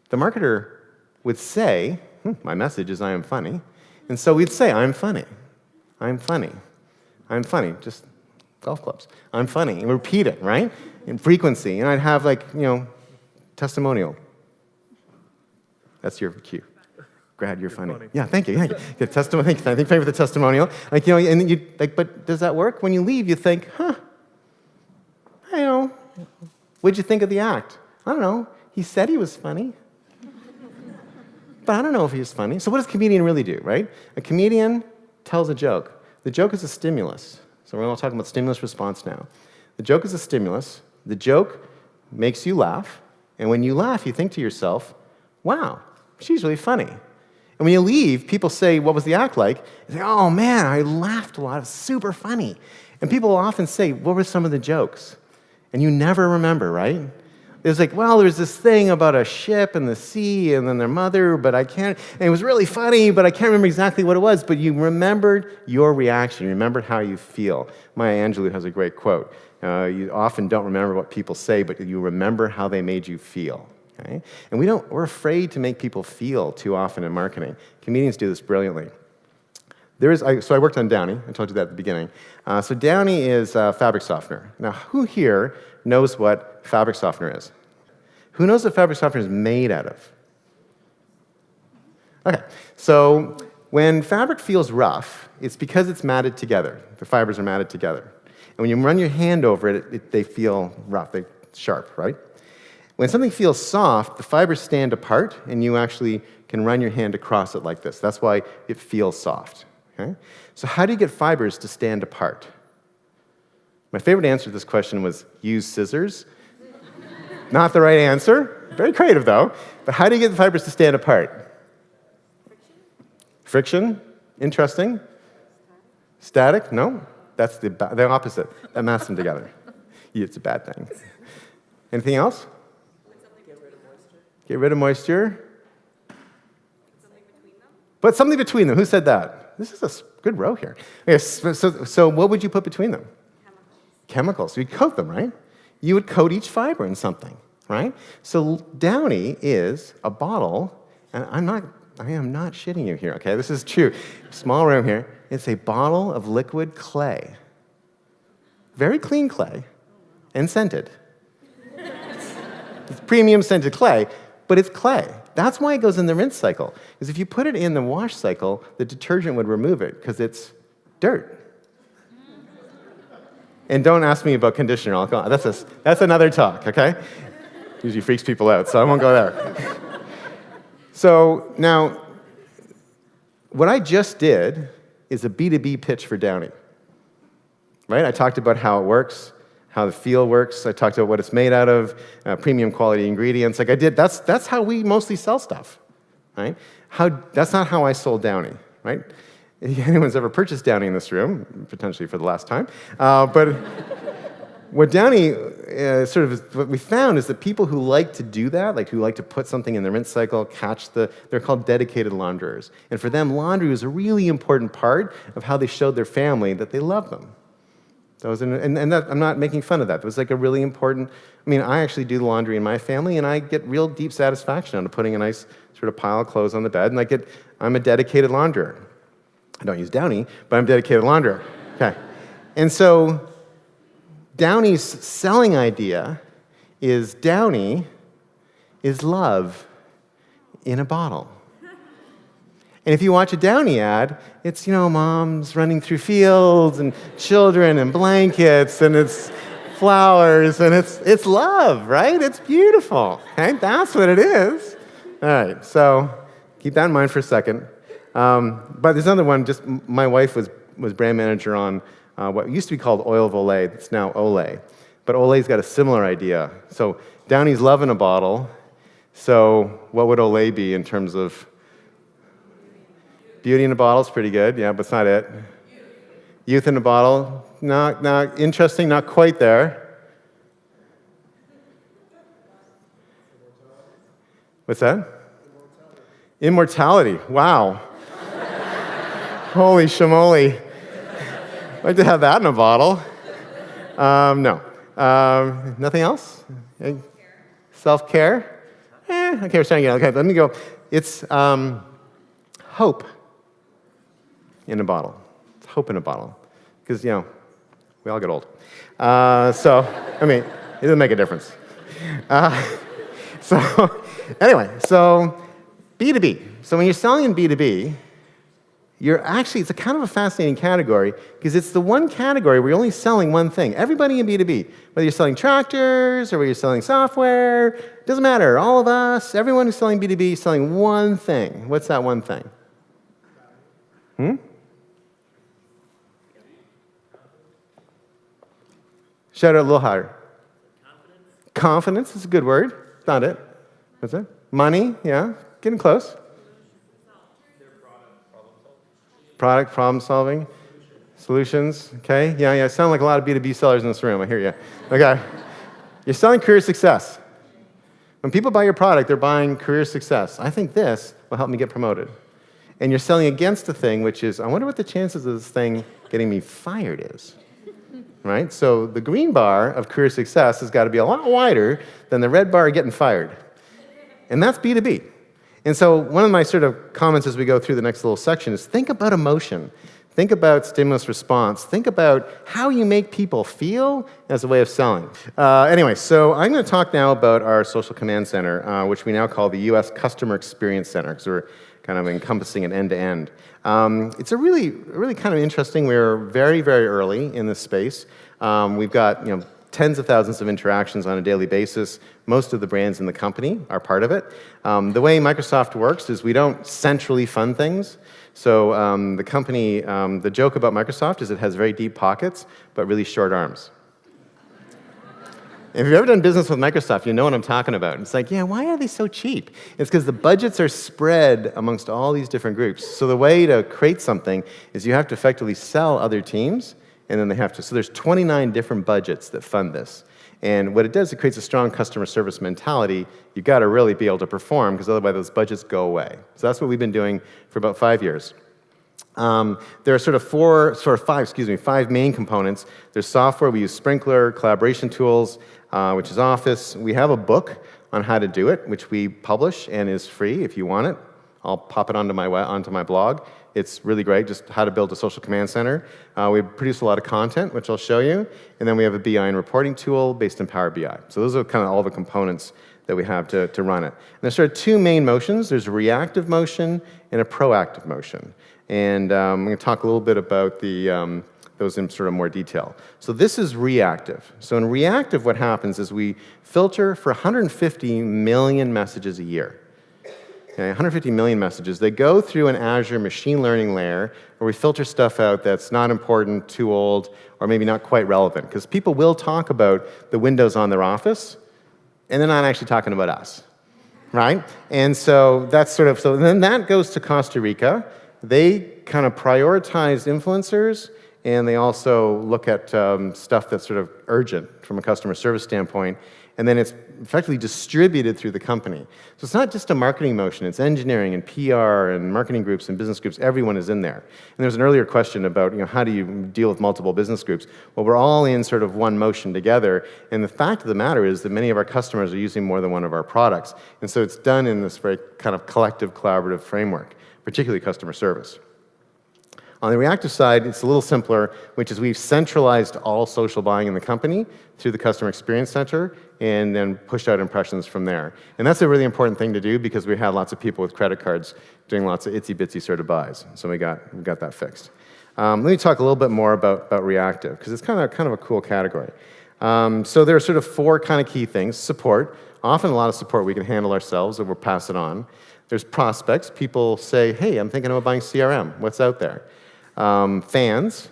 The marketer would say, my message is I am funny. And so we'd say, I'm funny. I'm funny. I'm funny. Just golf clubs. I'm funny. And repeat it, right? In frequency. And I'd have testimonial. That's your cue. Grad, you're funny. Yeah, thank you. Good testimony. Thank you for the testimonial. But does that work? When you leave, you think, what'd you think of the act? I don't know. He said he was funny. But I don't know if he was funny. So what does a comedian really do, right? A comedian tells a joke. The joke is a stimulus. So we're all talking about stimulus response now. The joke is a stimulus. The joke makes you laugh. And when you laugh, you think to yourself, wow, she's really funny. And when you leave, people say, what was the act like? You say, oh man, I laughed a lot. It was super funny. And people will often say, what were some of the jokes? And you never remember, right? It's there's this thing about a ship and the sea and then their mother, but I can't, and it was really funny, but I can't remember exactly what it was, but you remembered your reaction, you remembered how you feel. Maya Angelou has a great quote. You often don't remember what people say, but you remember how they made you feel. Okay? And we're afraid to make people feel too often in marketing. Comedians do this brilliantly. So I worked on Downy. I told you that at the beginning. So Downy is fabric softener. Now, who here knows what fabric softener is? Who knows what fabric softener is made out of? Okay, so when fabric feels rough, it's because it's matted together. The fibers are matted together. And when you run your hand over it, they feel rough, they're sharp, right? When something feels soft, the fibers stand apart, and you actually can run your hand across it like this. That's why it feels soft. Okay? So how do you get fibers to stand apart? My favorite answer to this question was use scissors. Not the right answer. Very creative, though. But how do you get the fibers to stand apart? Friction? Interesting. Static? No. That's the opposite. That masks them together. It's a bad thing. Anything else? Get rid of moisture. Put something between them. Who said that? This is a good row here. Okay, so what would you put between them? Chemicals. You'd coat them, right? You would coat each fiber in something, right? So Downy is a bottle, and I am not shitting you here, okay? This is true. Small room here. It's a bottle of liquid clay. Very clean clay and scented. It's premium scented clay, but it's clay. That's why it goes in the rinse cycle. Because if you put it in the wash cycle, the detergent would remove it because it's dirt. And don't ask me about conditioner. That's another talk, okay? Usually freaks people out, so I won't go there. So now, what I just did is a B2B pitch for Downy. Right? I talked about how it works, how the feel works. I talked about what it's made out of, premium quality ingredients. That's how we mostly sell stuff, right? That's not how I sold Downy, right? If anyone's ever purchased Downy in this room, potentially for the last time, but what Downy what we found is that people who like to do that, who like to put something in the rinse cycle, they're called dedicated launderers. And for them, laundry was a really important part of how they showed their family that they love them. I'm not making fun of that. It was a really important, I actually do the laundry in my family, and I get real deep satisfaction out of putting a nice sort of pile of clothes on the bed, and I'm a dedicated launderer. I don't use Downy, but I'm a dedicated launderer. Okay. And so Downy's selling idea is Downy is love in a bottle. And if you watch a Downy ad, it's, moms running through fields and children and blankets and it's flowers and it's love, right? It's beautiful. Okay? That's what it is. All right, so keep that in mind for a second. But there's another one, just my wife was brand manager on what used to be called Oil of Olay. It's now Olay. But Olay's got a similar idea. So Downy's love in a bottle. So what would Olay be in terms of beauty in a bottle? Is pretty good, yeah, but it's not it. Youth in a bottle, not interesting, not quite there. What's that? Immortality. Wow. Holy shamoly. I'd like to have that in a bottle. No. Nothing else? Self-care? Okay, we're starting again. Okay, let me go. It's hope in a bottle. It's hope in a bottle. Because, we all get old. It doesn't make a difference. Anyway, B2B. So when you're selling in B2B, it's a kind of a fascinating category because it's the one category where you're only selling one thing. Everybody in B2B, whether you're selling tractors or whether you're selling software, doesn't matter. All of us, everyone who's selling B2B is selling one thing. What's that one thing? Shout out a little higher. Confidence is a good word. It's not it. What's that? Money, yeah. Getting close. Product, problem solving. Solutions, okay. Yeah. Sound like a lot of B2B sellers in this room. I hear you. Okay. You're selling career success. When people buy your product, they're buying career success. I think this will help me get promoted. And you're selling against a thing, which is, I wonder what the chances of this thing getting me fired is. Right? So the green bar of career success has got to be a lot wider than the red bar of getting fired. And that's B2B. And so one of my sort of comments as we go through the next little section is think about emotion. Think about stimulus response. Think about how you make people feel as a way of selling. Anyway, so I'm going to talk now about our social command center, which we now call the US Customer Experience Center, because we're kind of encompassing it end-to-end. It's a really kind of interesting. We're very, very early in this space. We've got tens of thousands of interactions on a daily basis. Most of the brands in the company are part of it. The way Microsoft works is we don't centrally fund things. So the company, the joke about Microsoft is it has very deep pockets, but really short arms. If you've ever done business with Microsoft, you know what I'm talking about. It's like, why are they so cheap? It's because the budgets are spread amongst all these different groups. So the way to create something is you have to effectively sell other teams, and then they have to. So there's 29 different budgets that fund this. And what it does, it creates a strong customer service mentality. You've got to really be able to perform, because otherwise those budgets go away. So that's what we've been doing for about 5 years. There are five main components. There's software. We use Sprinklr, collaboration tools, which is Office. We have a book on how to do it, which we publish and is free if you want it. I'll pop it onto my blog. It's really great, just how to build a social command center. We produce a lot of content, which I'll show you. And then we have a BI and reporting tool based in Power BI. So those are kind of all the components that we have to run it. And there's sort of two main motions. There's a reactive motion and a proactive motion. And I'm going to talk a little bit about those in sort of more detail. So this is reactive. So in reactive, what happens is we filter for 150 million messages a year. Okay, 150 million messages. They go through an Azure machine learning layer where we filter stuff out that's not important, too old, or maybe not quite relevant. Because people will talk about the windows on their office, and they're not actually talking about us, right? And so that's so then that goes to Costa Rica. They kind of prioritize influencers and they also look at stuff that's sort of urgent from a customer service standpoint, and then it's effectively distributed through the company. So it's not just a marketing motion, it's engineering and PR and marketing groups and business groups, everyone is in there. And there was an earlier question about, how do you deal with multiple business groups? Well, we're all in sort of one motion together, and the fact of the matter is that many of our customers are using more than one of our products, and so it's done in this very kind of collective, collaborative framework, particularly customer service. On the reactive side, it's a little simpler, which is we've centralized all social buying in the company through the Customer Experience Center and then pushed out impressions from there. And that's a really important thing to do because we had lots of people with credit cards doing lots of itsy-bitsy sort of buys. So we got that fixed. Let me talk a little bit more about reactive because it's kind of a cool category. So there are sort of four kind of key things. Support. Often a lot of support we can handle ourselves or we'll pass it on. There's prospects. People say, hey, I'm thinking about buying CRM. What's out there? Fans,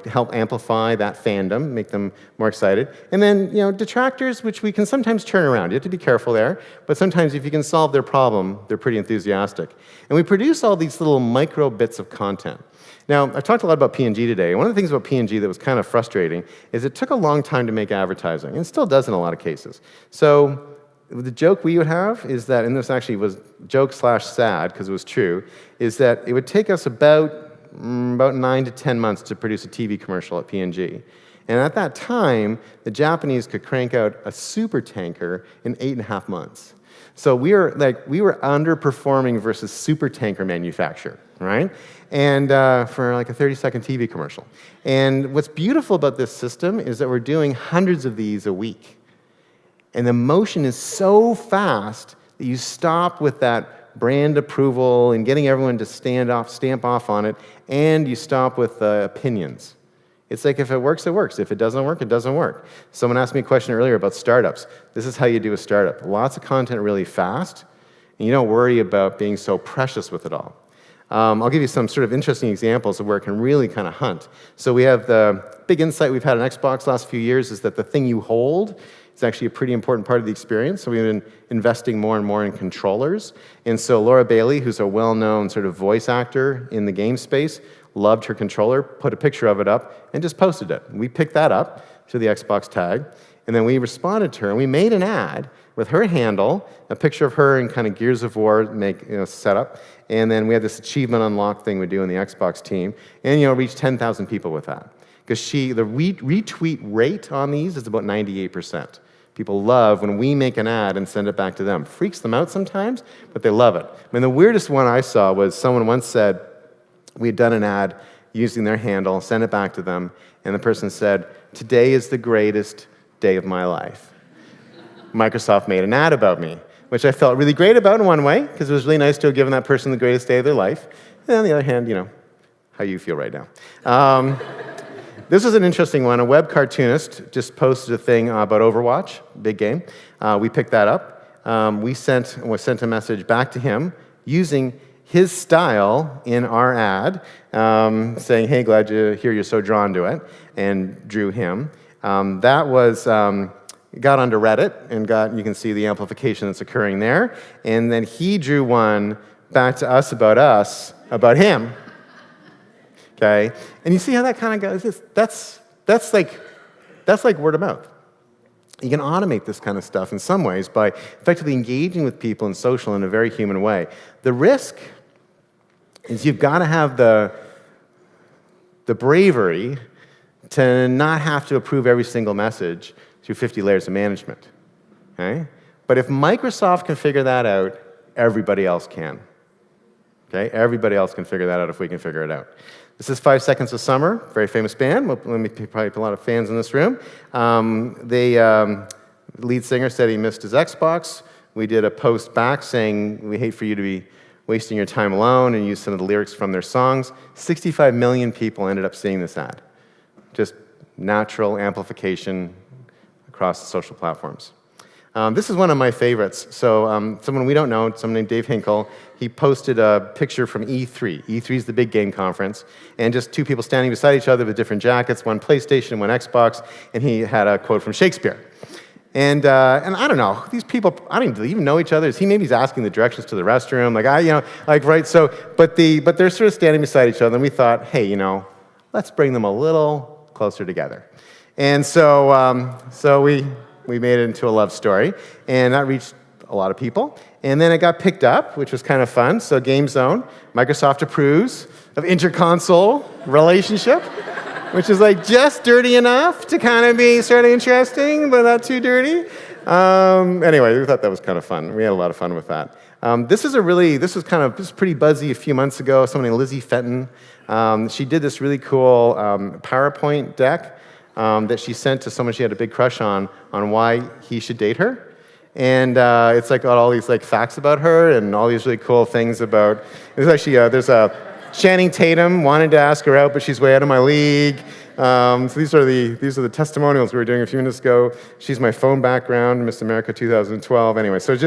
help amplify that fandom, make them more excited. And then, detractors, which we can sometimes turn around. You have to be careful there, but sometimes if you can solve their problem, they're pretty enthusiastic. And we produce all these little micro bits of content. Now, I talked a lot about P&G today. One of the things about P&G that was kind of frustrating is it took a long time to make advertising, and it still does in a lot of cases. So the joke we would have is that, and this actually was joke/sad because it was true, is that it would take us about 9 to 10 months to produce a TV commercial at P&G. And at that time, the Japanese could crank out a super tanker in 8.5 months. So we were underperforming versus super tanker manufacturer, right? And for like a 30-second TV commercial. And what's beautiful about this system is that we're doing hundreds of these a week. And the motion is so fast that you stop with that brand approval and getting everyone to stamp off on it, and you stop with opinions. It's like if it works, it works. If it doesn't work, it doesn't work. Someone asked me a question earlier about startups. This is how you do a startup. Lots of content really fast, and you don't worry about being so precious with it all. I'll give you some sort of interesting examples of where it can really kind of hunt. So we have the big insight we've had on Xbox last few years is that the thing you hold is actually a pretty important part of the experience. So we've been investing more and more in controllers. And so Laura Bailey, who's a well-known sort of voice actor in the game space, loved her controller, put a picture of it up, and just posted it. We picked that up to the Xbox tag, and then we responded to her, and we made an ad with her handle, a picture of her in kind of Gears of War setup, and then we had this achievement unlock thing we do in the Xbox team, and reached 10,000 people with that. Because the retweet rate on these is about 98%. People love when we make an ad and send it back to them. Freaks them out sometimes, but they love it. I mean, the weirdest one I saw was someone once said we had done an ad using their handle, sent it back to them, and the person said, "Today is the greatest day of my life." Microsoft made an ad about me, which I felt really great about in one way, because it was really nice to have given that person the greatest day of their life. And on the other hand, how you feel right now. This was an interesting one. A web cartoonist just posted a thing about Overwatch, big game. We picked that up. We sent a message back to him using his style in our ad, saying, "Hey, glad to hear you're so drawn to it," and drew him. That was got onto Reddit and you can see the amplification that's occurring there. And then he drew one back to us about him. Okay, and you see how that kind of goes. That's like word of mouth. You can automate this kind of stuff in some ways by effectively engaging with people in social in a very human way. The risk is you've got to have the bravery to not have to approve every single message through 50 layers of management. Okay, but if Microsoft can figure that out, everybody else can. Okay, everybody else can figure that out if we can figure it out. This is 5 Seconds of Summer, very famous band. Probably a lot of fans in this room. The lead singer said he missed his Xbox. We did a post back saying, "We hate for you to be wasting your time alone," and used some of the lyrics from their songs. 65 million people ended up seeing this ad. Just natural amplification across the social platforms. This is one of my favorites. So someone we don't know, someone named Dave Hinkle, he posted a picture from E3. E3 is the big game conference, and just two people standing beside each other with different jackets, one PlayStation, one Xbox, and he had a quote from Shakespeare. And I don't know, these people, I don't even know each other. Maybe he's asking the directions to the restroom, right? So, but they're sort of standing beside each other, and we thought, hey, let's bring them a little closer together. And so we made it into a love story, and that reached a lot of people. And then it got picked up, which was kind of fun. So Game Zone, Microsoft approves of interconsole relationship, which is like just dirty enough to kind of be sort of interesting, but not too dirty. Anyway, we thought that was kind of fun. We had a lot of fun with that. This was pretty buzzy a few months ago. Someone named Lizzie Fenton, she did this really cool PowerPoint deck that she sent to someone she had a big crush on why he should date her. And it's like got all these like facts about her and all these really cool things about. There's actually there's a Channing Tatum wanted to ask her out, but she's way out of my league. So these are the testimonials we were doing a few minutes ago. She's my phone background, Miss America 2012. Anyway, so it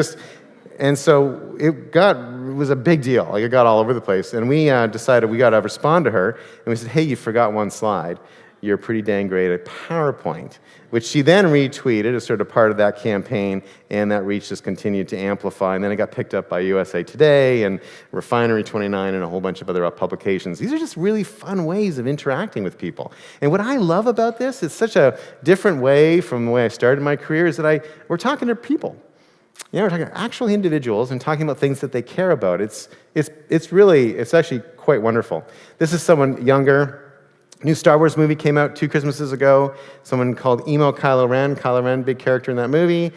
was a big deal. Like it got all over the place, and we decided we got to respond to her, and we said, "Hey, you forgot one slide. You're pretty dang great at PowerPoint," which she then retweeted as sort of part of that campaign, and that reach just continued to amplify. And then it got picked up by USA Today and Refinery 29 and a whole bunch of other publications. These are just really fun ways of interacting with people. And what I love about this, it's such a different way from the way I started my career, is that we're talking to people. We're talking to actual individuals and talking about things that they care about. It's actually quite wonderful. This is someone younger. New Star Wars movie came out 2 Christmases ago. Someone called Emo Kylo Ren, big character in that movie,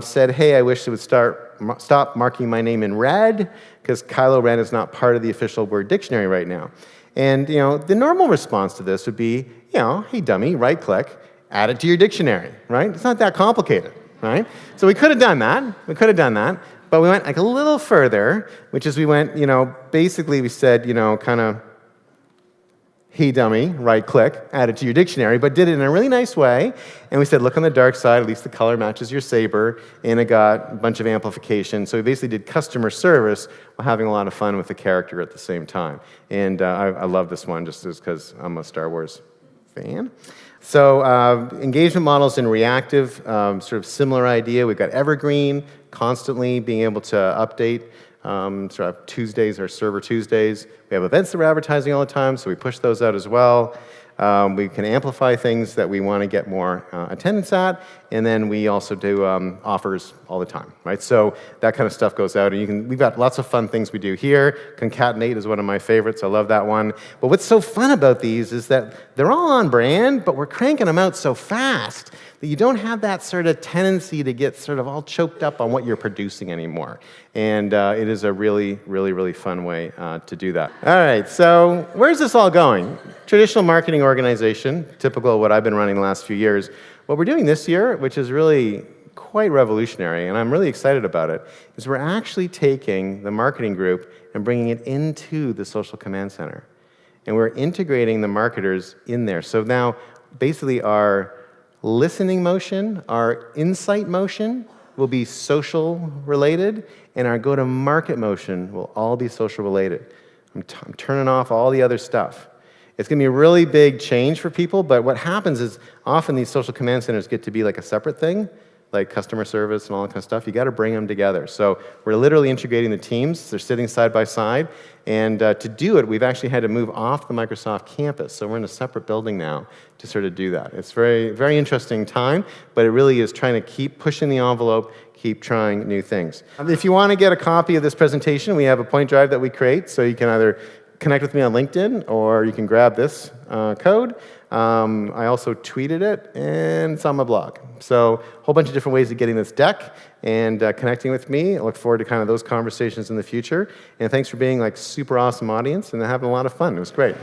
said, "Hey, I wish it would stop marking my name in red because Kylo Ren is not part of the official word dictionary right now." And the normal response to this would be, "Hey, dummy, right-click, add it to your dictionary." Right? It's not that complicated, right? So we could have done that. But we went like a little further, which is we went, basically we said, kind of, "Hey, dummy, right-click, add it to your dictionary," but did it in a really nice way. And we said, "Look on the dark side, at least the color matches your saber," and it got a bunch of amplification. So we basically did customer service while having a lot of fun with the character at the same time. And I love this one just because I'm a Star Wars fan. So engagement models in reactive, sort of similar idea. We've got evergreen, constantly being able to update. Sort of Tuesdays are server Tuesdays. We have events that we're advertising all the time, so we push those out as well. We can amplify things that we want to get more attendance at, and then we also do offers all the time, right? So that kind of stuff goes out, and we've got lots of fun things we do here. Concatenate is one of my favorites. I love that one. But what's so fun about these is that they're all on brand, but we're cranking them out so fast that you don't have that sort of tendency to get sort of all choked up on what you're producing anymore. And it is a really, really, really fun way to do that. All right, so where's this all going? Traditional marketing organization, typical of what I've been running the last few years. What we're doing this year, which is really quite revolutionary, and I'm really excited about it, is we're actually taking the marketing group and bringing it into the social command center. And we're integrating the marketers in there. So now, basically, our listening motion, our insight motion will be social related, and our go-to-market motion will all be social related. I'm turning off all the other stuff. It's going to be a really big change for people, but what happens is often these social command centers get to be like a separate thing, like customer service and all that kind of stuff. You got to bring them together. So we're literally integrating the teams. They're sitting side by side. And to do it, we've actually had to move off the Microsoft campus. So we're in a separate building now to sort of do that. It's very, very interesting time, but it really is trying to keep pushing the envelope, keep trying new things. If you want to get a copy of this presentation, we have a point drive that we create. So you can either connect with me on LinkedIn, or you can grab this code. I also tweeted it, and it's on my blog. So a whole bunch of different ways of getting this deck and connecting with me. I look forward to kind of those conversations in the future. And thanks for being like super awesome audience and having a lot of fun. It was great.